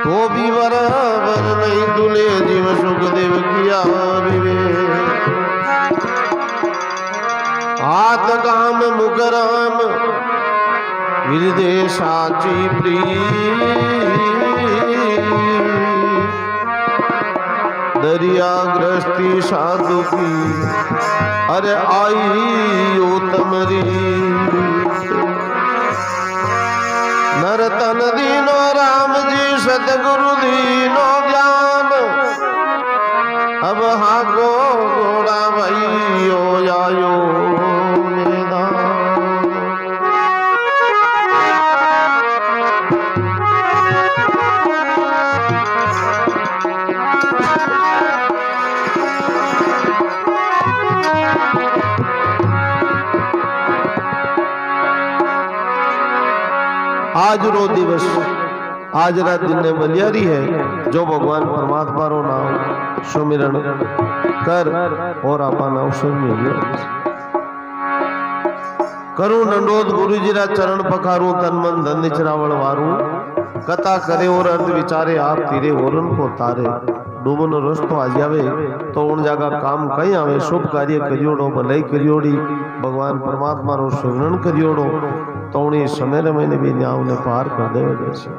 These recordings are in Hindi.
तो भी बराबर नहीं तुले जीव सुखदेव किया विवेक। हाथ काम मुख राम हृदय साची प्रीत। दरिया ग्रस्ती साधु की अरे आई ओ तमरी। नर तन दीनो राम जी सतगुरु दीनो ज्ञान। अब हाको घोड़ा भाई ओ आयो मैदान। आज रो दिवस आज रात दिन ने बलियारी है। जो भगवान परमात्मा रो नाम सुमिरण कर और आपा अवसर मिलियो। करूं नंडोद गुरु जी रा चरण पखारूं तन मन धन निचरावल वारूं। कथा करे और अर्थ विचारे आप तीरे होरन को तारे। डूबन रस्तो आ जावे तो उन जागा काम कहीं आवे। शुभ कार्य करियोड़ो भलाई करियोड़ी भगवान परमात्मा रो सुमिरण करियोड़ो तो उन्हीं समय रे महीने भी न्याव ने पार कर देवे जैसे।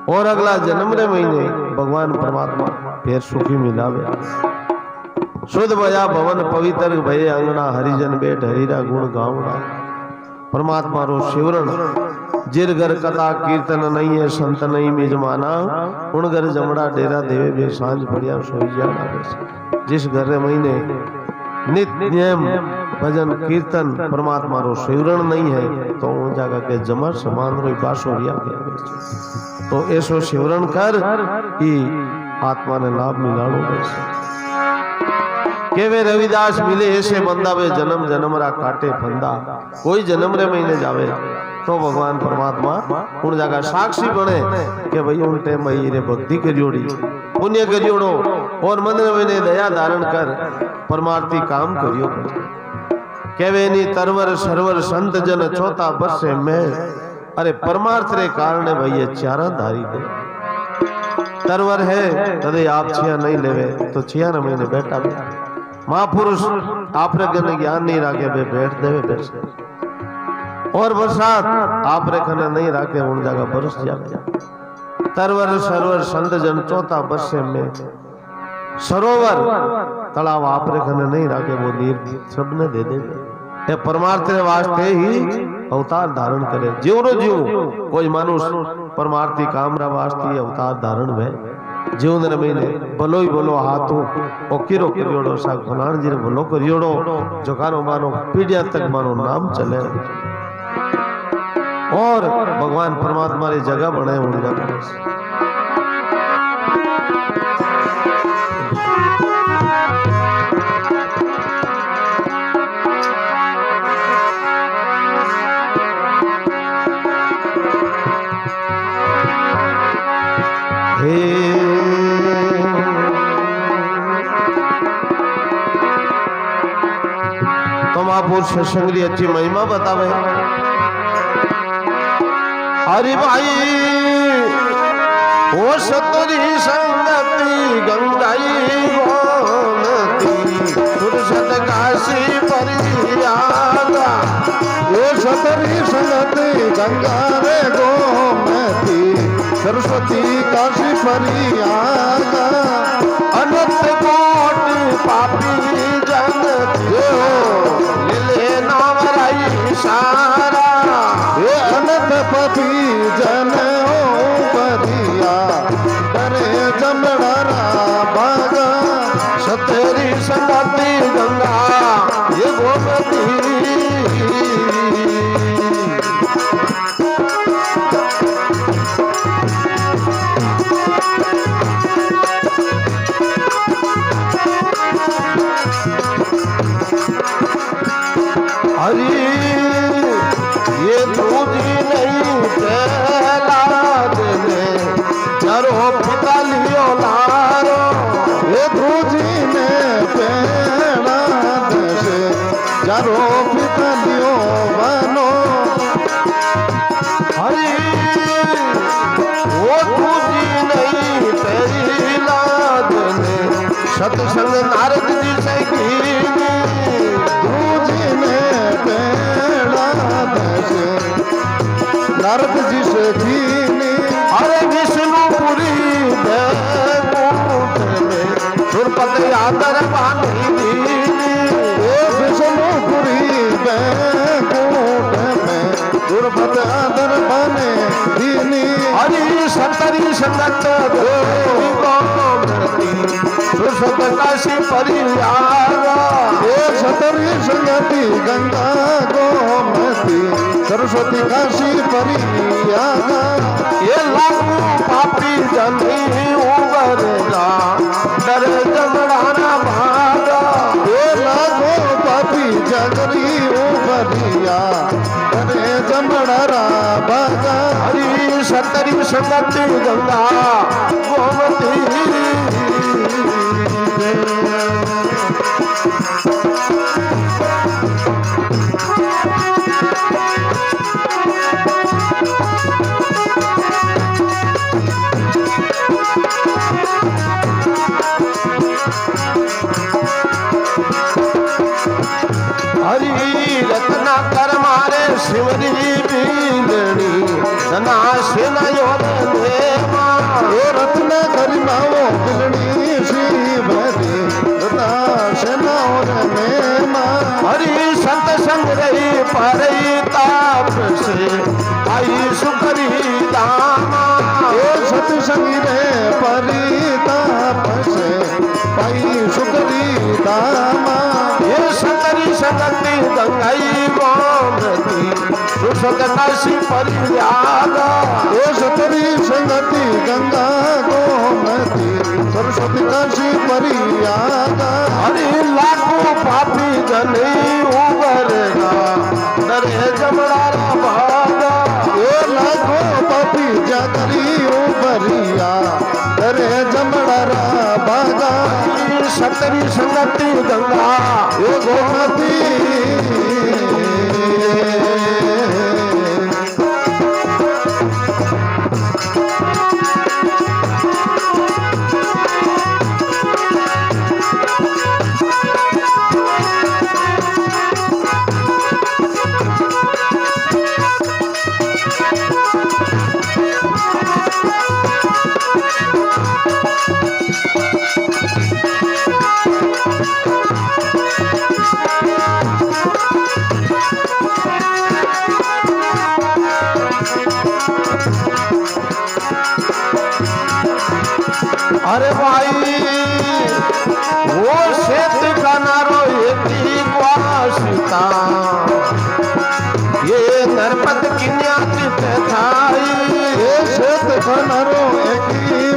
और अगला जन्म रे महीने भगवान परमात्मा फिर सुखी मिलावे। शुद्ध भया भवन पवित्र भये अंगना हरिजन बेट हरिरा गुण गावना। परमात्मा रो शिवरण जिर घर कथा कीर्तन नहीं है संत नहीं मिजमाना। उन घर जमड़ा डेरा देवे बे सांझ बढ़िया सोई जाना। जिस घर रे महीने नित्य नियम भजन कीर्तन परमात्मा रो शिवरण नहीं है तो उन जगह के जमा समान रो बासोरिया के। तो ऐसो शिवरण कर कि आत्मा ने लाभ मिलाणो वैसे। केवे रविदास मिले ऐसे बंदा वे जन्म जन्म रा काटे फंदा। कोई जन्म रे महीने जावे तो भगवान परमात्मा उन जगह साक्षी बने कि भाई उन टाइम रे भक्ति करियोड़ी पुण्य करियोड़ो और मन महीने दया धारण कर परमार्थी काम करियो। केवे नी तरवर सरवर संत जन चौथा बरसे में। अरे परमार्थ रे कारण भाई ये चारा धारी दे। तरवर है तदे आप छिया नहीं लेवे तो छिया न महीने बैठा बे। महापुरुष आप रे ज्ञान नहीं राखे बे बैठ देवे बैठे। और बरसात आप रे खने नहीं राखे उन जगह बरस जावे। तरवर सरवर संत जन चौथा बरसे में। सरोवर तालाब आप रे खने नहीं राखे वो नीर सबने दे दे। ये परमार्थ रे वास्ते ही अवतार धारण करे। जीव रो जीव कोई मनुष्य परमार्थी काम रा वास्ते अवतार धारण वे। जीवन रे महीने भलो ही भलो हाथों ओकिरो करियोड़ो सा फलाण जी रे भलो करियोड़ो जो कानो मानो पीढ़ियां तक मानो नाम चले। और भगवान परमात्मा री जगह बने उन जगह। तो महापुरुष सत्संग की अच्छी महिमा बतावे। हरि भाई ओ सतरी संगति गंगाई गोमती। सुरसत काशी परियागा ओ सतरी संगति गंगा रे गोमती। सरस्वती काशी परियागा अनंत कोटि पापी जन जो लीले नाम राई सारा। ये अनंत पापी जन ओ परिया करे जमड़ा भागा। सतरी संगति गंगा ये गोमती। हरी ये दूधी नहीं प्रहलाद ने चारो पिता लियो लारो। ये दूधी ने प्रहलाद से चारो पिता लियो बनो। हरी वो सत्संग नारद जी से कीनी गुरु जी ने बेड़ा दसे नारद जी से कीनी अरे विष्णुपुरी बैकुंठ में सुरपति आदर पानी दीनी विष्णुपुरी बैकुंठ में सुरपति आदर पाने दीनी हरि सतरी संगत सुरसत काशी परियारा ये सतरी संगति गंगा गोमती सरस्वती काशी परियारा ये लाखों पापी जनी उबरगा डर जमड़ाना भागा ये लाखों पापी जगरी उबरिया डरे जमड़ारा भागा हरि सतरी संगति गंगा गोमती हरि रत्ना कर मारे शिवरी बींदणी सना सेना योधे ये रत्ना करी माओ बिलनी शिवरी रत्ना सेना ने माँ हरि सत्संग रही परई ताप से आई सुखरी दामा ये सत्संगी रे परिताप से पाई सुखरी दामा ये सतरी संगति गंगाई गोमती सुसत काशी परियागा ये सतरी संगति गंगा गोमती सरस्वती काशी परियागा हरि लाखों पापी जनी उबरगा डरे जमड़ारा भागा ये लाखों पापी जागरी उबरिया डरे जमड़ारा भागा सतरी संगति गंगा ये गोमती अरे भाई वो शेत का नारो ये वासिता ये नरपत किन्या थाई ये शेत खनरो एक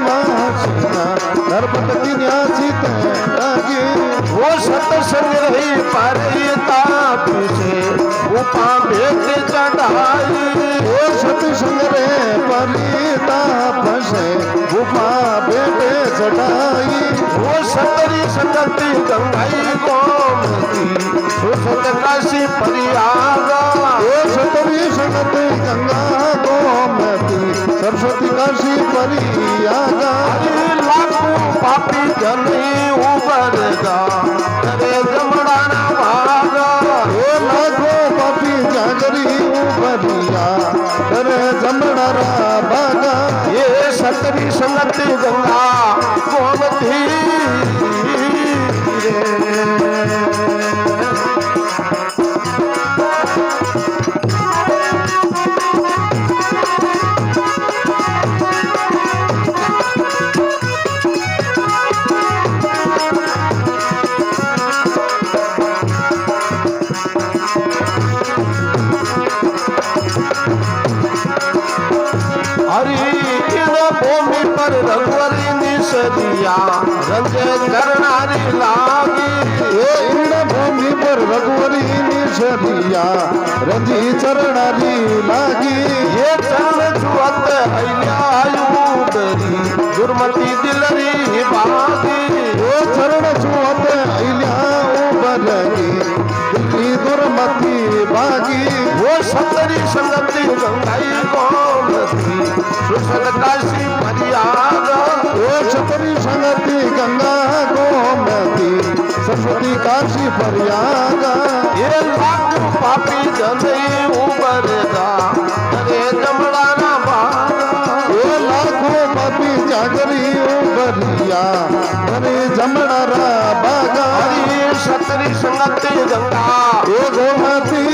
वासिता नरपत किन्या लागी वो सत्संग रही परिताप से उपा भेंट चढ़ाई वो सत्संग रे परिताप से गुफा बेटे चढ़ाई वो सतरी संगति गंगाई गोमती सुसत काशी परियागा वो सतरी संगति गंगा गोमती सरस्वती काशी परियागा लाखों पापी जनी उबरगा करे जमड़ाना भागा ये लाखों पापी जागरी उबरिया करे जमड़ारा भागा ये सतरी संगति गंगा गोमती भूमि पर रघुवरी निसरिया रंजे करनारी लागी ये इंद्र भूमि पर रघुवरी निसरिया रंजी चरणारी लागी ये चरण छुअत अहिल्यायुदरी दुर्मति दिलरी बागी ये चरण छुअत अहिल्यायुदरी दिल्ली दुर्मति बागी वो सतरी संगति गंगाई गोमती सुसत काशी परियागा वो सतरी संगति गंगा गोमती सरस्वती काशी प्रयागा ये लाख पापी जने उबरदा अरे जमड़ा ना बागा ये लाखों पापी जागरी उबरिया अरे जमना रा बागा हरी सतरी संगति गंगा ये गोमती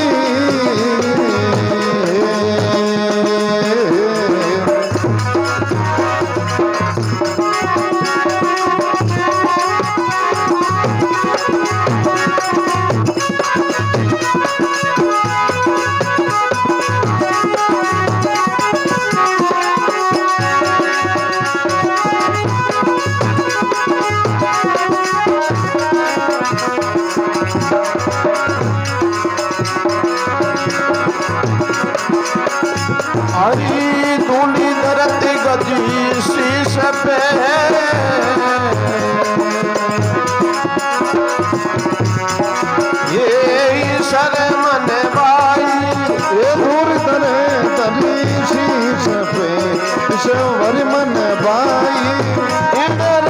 हरी धूली धरती गजी शीश पे ये ईश्वर मन बाई ये दूर तने तरी शीश पे ईश्वर मन बाई इंदर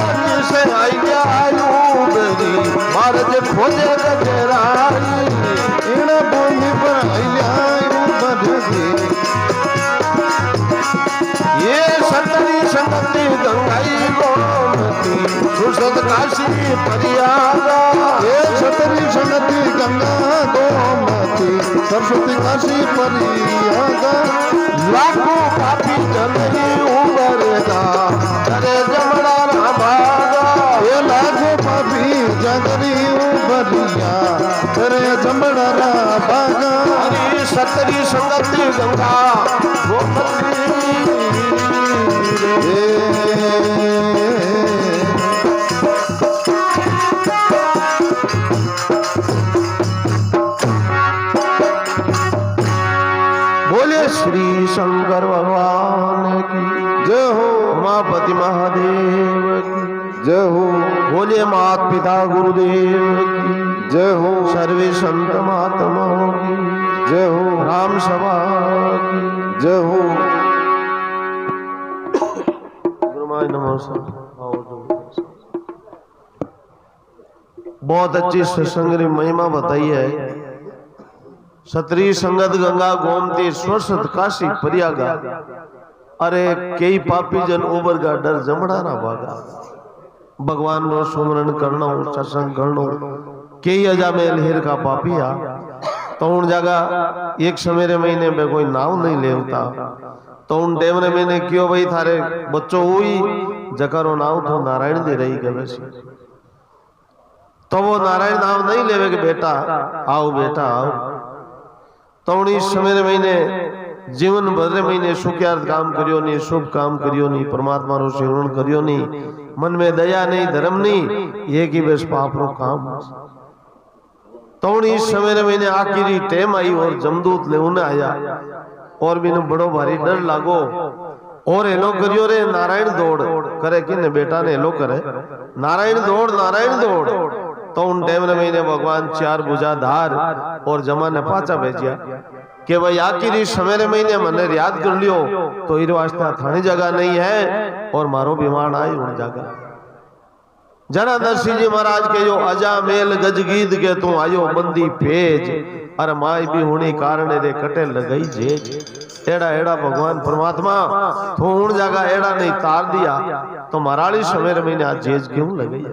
से आई आयूबरी महाराज खोजे गजराई इन भूमि पर आयु बदली ये सतरी संगति गंगाई गोमती सुसत काशी परियागा ये छतरी संगति गंगा गोमती सरस्वती काशी परियागा लाखों पापी जने उबरदा अरे जमड़ा ना भागा ये लाखों पापी जागरी उबरिया तेरे जमड़ा रा बागा हरी सतरी संगति गंगा गोमती बोले श्री शंकर भगवान की जय हो उमापति महादेव की जय हो बोले मात पिता गुरुदेव की जय हो सर्वे संत महात्माओं की जय हो राम सभा की जय हो गुरुमाय नमः सर। बहुत अच्छी सत्संग की महिमा बताई है। सतरी संगत गंगा गोमती स्वसत काशी परियागा अरे कई पापी जन उबर का डर जमड़ा ना भागा भगवान नो सुमरण करना सत्संग करना कई अजा में लहर का पापी आ तो उन जगह एक सवेरे महीने में कोई नाव नहीं लेवता तो उन टेमरे महीने क्यों भाई थारे बच्चों हुई जकरो नाव तो नारायण दे रही के वैसे तो वो नारायण नाम नहीं लेवे कि बेटा आओ तो उन्हीं सवेरे महीने जीवन भर महीने सुख्यात काम करियो नहीं शुभ काम करियो नहीं परमात्मा रो सेवन करियो नहीं मन में दया नहीं धर्म नहीं ये की बस पाप रो काम तो उन्हीं सवेरे महीने आखिरी टाइम आई और जमदूत ले उन्हें आया और भी बड़ो भारी डर लागो और हेलो करियो रे नारायण दौड़ करे कि ने बेटा ने हेलो करे नारायण दौड़ तो उन टाइम महीने भगवान चार बुझाधार और जमा ने पाचा भेजिया कि भाई आखिरी सवेरे महीने मैंने याद कर लियो तो इस वास्ते थानी जगह नहीं है और मारो बीमार आई उन जगह जनार्दन सिंह जी महाराज के जो अजा मेल गजगीद के तू आयो बंदी पेज अरे माई भी होनी कारण रे कटे लगई जेज एड़ा एड़ा भगवान परमात्मा तो उन जगह एड़ा नहीं तार दिया तो मराली सवेरे महीने आज जेज क्यों लगई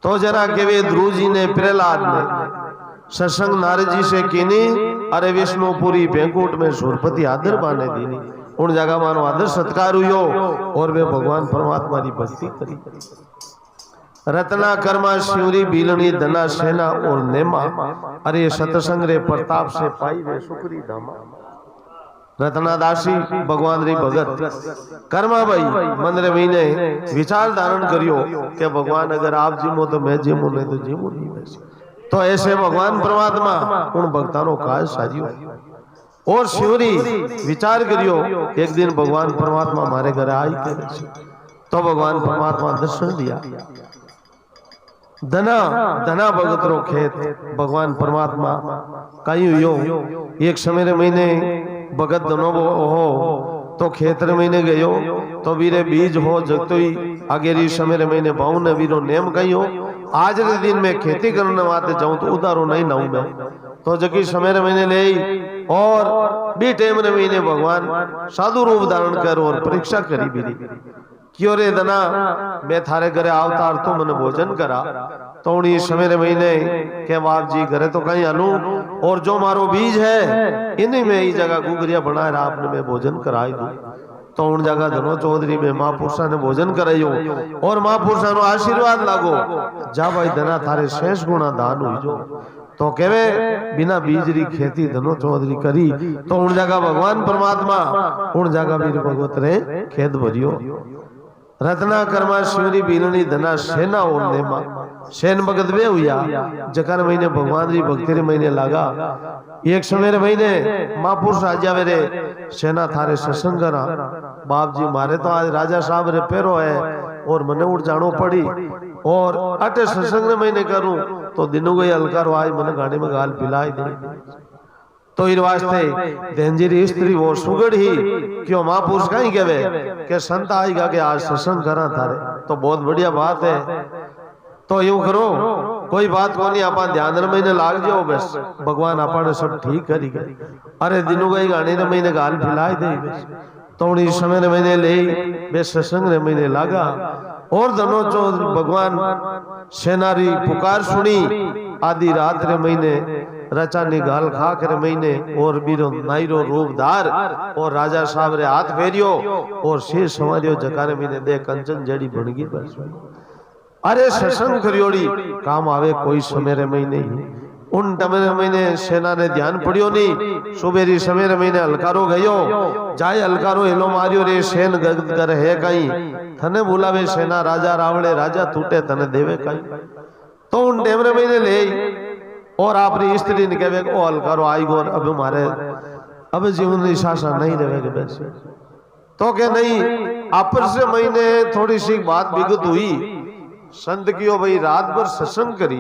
तो जरा के वे ध्रुव जी ने प्रहलाद ने सत्संग नारद जी से कीनी अरे विष्णुपुरी बैंकुट में सुरपति आदर बाने दीनी उन जगह मानो आदर सत्कार हुयो और वे भगवान परमात्मा की भक्ति करी रत्ना कर्मा शिवरी बीलनी धना सेना और नेमा अरे सत्संग रे प्रताप से पाई वे सुखरी धामा रत्नादासी भगवान री भगत कर्मा भाई मन रे महीने विचार धारण करियो कि भगवान अगर आप जीमो तो मैं जीमू नहीं तो जीमू नहीं वैसे तो ऐसे भगवान परमात्मा उन भक्तानों का साजियो और शिवरी विचार करियो एक दिन भगवान परमात्मा हमारे घर आई तो भगवान परमात्मा दर्शन दिया धना धना भगत रो खेत भगवान परमात्मा कहीं यो एक समय महीने भगत धनो हो तो खेतर महीने गयो तो वीरे बीज हो जगतोई आगेरी समेरे महीने भाऊ ने वीरो नेम कहियो आज रे दिन में खेती करने वाते जाऊं तो उधारो नहीं लाऊं मैं तो जकी समेरे महीने ले और बी टेम रे महीने भगवान साधु रूप धारण कर और परीक्षा करी बीरी क्यों रे दना मैं थारे घरे अवतार तो मैंने भोजन करा तो उन्हीं समेरे महीने के बाप जी घरे तो कहीं आलू और जो मारो बीज है इन्हीं में ही जगह गुगरिया बनाए रहा आपने मैं भोजन कराई दूं तो उन जगह धनो चौधरी में महापुरुषा ने भोजन करायो और महापुरुषा नो आशीर्वाद लागो जा भाई धना थारे शेष गुणा दान हुई जो तो केवे बिना बीजरी खेती धनो चौधरी करी तो उन जगह भगवान परमात्मा उन जगह वीर भगवत रे खेत भरियो रत्ना कर्मा शिवरी बीरणी धना सेना ओढ़ने मा सेन भगत वे हुआ जकर महीने भगवान जी भक्ति रे महीने लागा एक सवेरे महीने महापुरुष राजा वे रे सेना थारे सत्संग करा बाप जी मारे तो आज राजा साहब रे पेरो है और मने उठ जानो पड़ी और अटे सत्संग रे महीने करूं तो दिनों गई अलकार आज मने गाड़ी में गाल पिलाई दे तो इस वास्ते देंजीरी स्त्री वो सुगड़ ही क्यों महापुरुष कहीं कहवे के संत आएगा के आज सत्संग करा थारे तो बहुत बढ़िया बात है तो यूं करो कोई बात को नहीं अपन ध्यान महीने लाग जाओ बस भगवान अपन सब ठीक करी गए अरे दिनों गई गाने रे महीने गाल फिलाई दे बस तो इस समय रे महीने ले बे सत्संग रे महीने लागा और दोनों चौधरी भगवान सेनारी पुकार सुनी आधी रात रे महीने रचा निगाल खा कर महीने और बीरो नाइरो रूपधार और राजा साहब रे हाथ फेरियो और शेर संवारियो जकारे महीने दे कंचन जड़ी बन गई बस अरे सत्संग करियोड़ी काम आवे कोई समेरे महीने उन टमेरे महीने सेना ने ध्यान पड़ियो नहीं सुबेरी समेरे महीने अलकारो गयो जाए अलकारो हेलो मारियो रे सेन गद कर है कहीं थने बुलावे सेना राजा रावणे राजा टूटे तने देवे कहीं तो उन टेमरे महीने ले और आपरी स्त्री ने कहे ओ अलकारो आई गो अब हमारे अब जीवन की शासन नहीं रहेगा वैसे तो क्या नहीं आपस से महीने थोड़ी सी बात विगत हुई संत की भाई रात भर सत्संग करी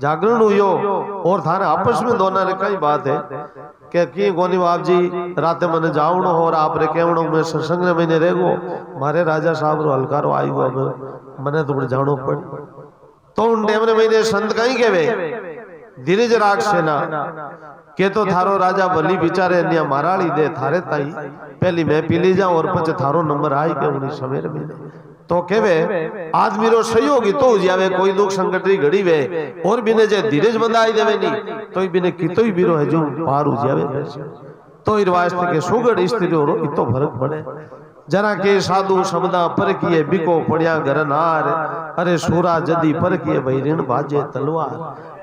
जागरण हुई और थाने आपस में दोनों ने कई बात है कि गोनी बाप जी रात मैंने जाऊन और आप रे केवणो में सत्संग रे महीने रेगो मारे राजा साहब रो हलकारो आई गो अब मने तो जानो पड़ तो उन टेमरे महीने संत कहीं कहवे धीरज राख सेना के तो थारो राजा बली बिचारे अन्य माराड़ी दे थारे ताई पहली मैं पीली जाऊं और पचे थारो नंबर आई के उन्हीं सवेर में तो केवे आदमी रो सहयोगी तो जावे कोई दुख संकट री घड़ी वे और बिने जे धीरज बंधाई देवे नहीं तो बिने कितो ही बीरो है जो पार हो जावे तो इस वास्ते के सुगड़ स्त्री रो इतो फर्क पड़े जरा के साधु शब्दा पर किए बिको पड़िया गरनार अरे सूरा जदी पर किए भाई ऋण बाजे तलवार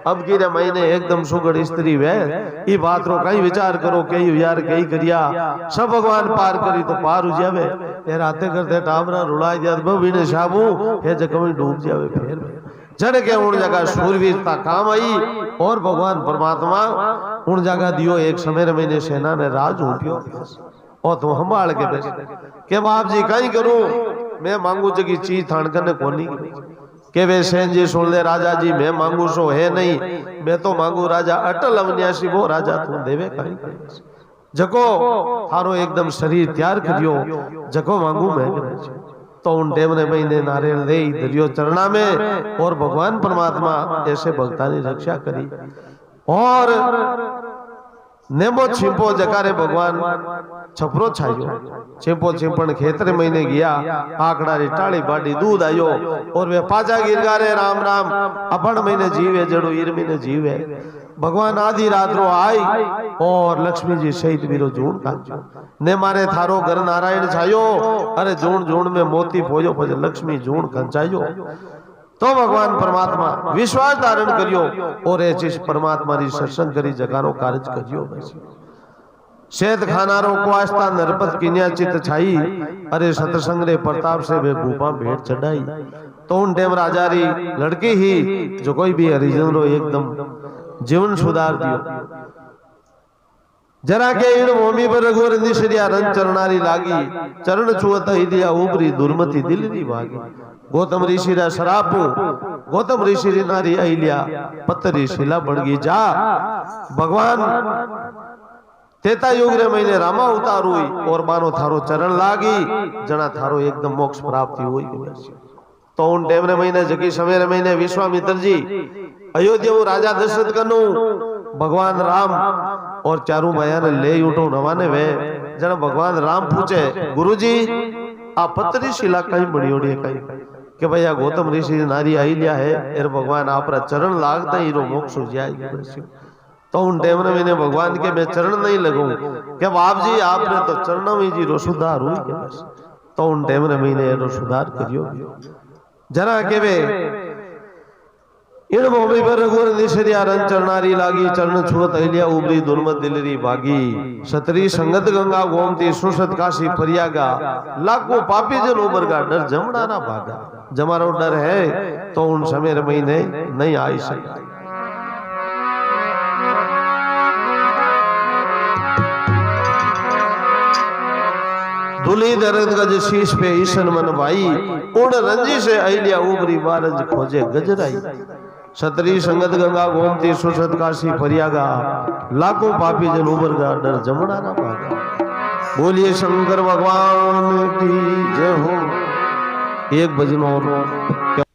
अब की रे महीने एकदम सुगड़ स्त्री वे ई बात रो कई विचार करो कई यार कई करिया सब भगवान पार करी तो पार हो जावे ये राते करते टावरा रुलाई जात बबिने साबू हे जकमी डूब जावे फिर जड़ के उन जगह शूरवीरता काम आई और भगवान परमात्मा उन जगह दियो एक समय महीने सेना ने राज उठियो और तुम संभाल के बैठ के बाप जी कहीं करूं मैं मांगू जगी चीज थान करने कोनी के वे सेन जी सुन ले राजा जी मैं मांगू सो है नहीं मैं तो मांगू राजा अटल अविनाशी वो राजा तू देवे कहीं जको थारो एकदम शरीर तैयार करियो जको मांगू मैं तो उन टेमरे महीने नारियल दे दरियो चरणा में और भगवान परमात्मा ऐसे भक्ता ने रक्षा करी और नेमो छिपो जकारे भगवान छपरो छायो छिपो छिपण खेतर महीने गया आकड़ा री टाड़ी बाड़ी दूध आयो और वे पाजा गिरगारे राम राम अपन महीने जीवे जड़ो ईर महीने जीवे भगवान आधी रात रो आई और लक्ष्मी जी सहित वीरो जून कांचो ने मारे थारो घर नारायण छायो अरे जून जून में मोती फोजो फज लक्ष्मी जून कंचायो तो भगवान परमात्मा विश्वास धारण करियो और ए चीज परमात्मा री सत्संग करी जगारो कार्य करियो बस शेद खानारो को आस्था नरपत किन्या चित छाई अरे सत्संग रे प्रताप से वे भूपा भेंट चढ़ाई तो उन टेम राजारी लड़की ही जो कोई भी हरिजन रो एकदम जीवन सुधार दियो जरा के इन भूमि पर रघुवर निश्रिया रन चरणारी लागी चरण छुअत ही दिया ऊपरी दुर्मति दिल नी भागी गौतम ऋषि रा शरापू गौतम ऋषि री नारी अहिल्या पत्तरी शिला बन गई जा भगवान तेता युग रे महीने रामा अवतार हुई और मानो थारो चरण लागी जना थारो एकदम मोक्ष प्राप्ति हुई। तो उन टेम रे महीने जगी समय रे महीने विश्वामित्र जी अयोध्या वो राजा दशरथ कनु भगवान राम और चारू माया ने ले उठो नवाने वे जना भगवान राम पूछे गुरुजी आ पत्री शिला कहीं बड़ी ओड़ी कहीं कि भैया गौतम ऋषि नारी आई लिया है एर भगवान आपरा चरण लागता ही रो मोक्ष हो जाए। तो उन टेम में मैंने भगवान के मैं चरण नहीं लगूं क्या बाप जी आपने तो चरणों में जी रो सुधार हुई क्या बस। तो उन टेम में मैंने रो सुधार करियो जरा के वे इन भूमि पर रघुवर निशरिया रन चरणारी लागी चरण छुअत अहिल्या उबरी दुर्मत दिलरी भागी सतरी संगत गंगा गोमती सुसत काशी फरियागा लाखों पापी जन उबरगा डर जमड़ा ना भागा जमारो डर है तो उन समय महीने नहीं आई सका। धुली दर्द गज शीश पे ईशन मन भाई उड़ रंजी से अहिल्या उबरी बारज खोजे गजराई सतरी संगत गंगा गोमती सुसत काशी फरियागा लाखों पापी जन उबरगा डर जमड़ा ना पागा। बोलिए शंकर भगवान की जय हो। एक भजन और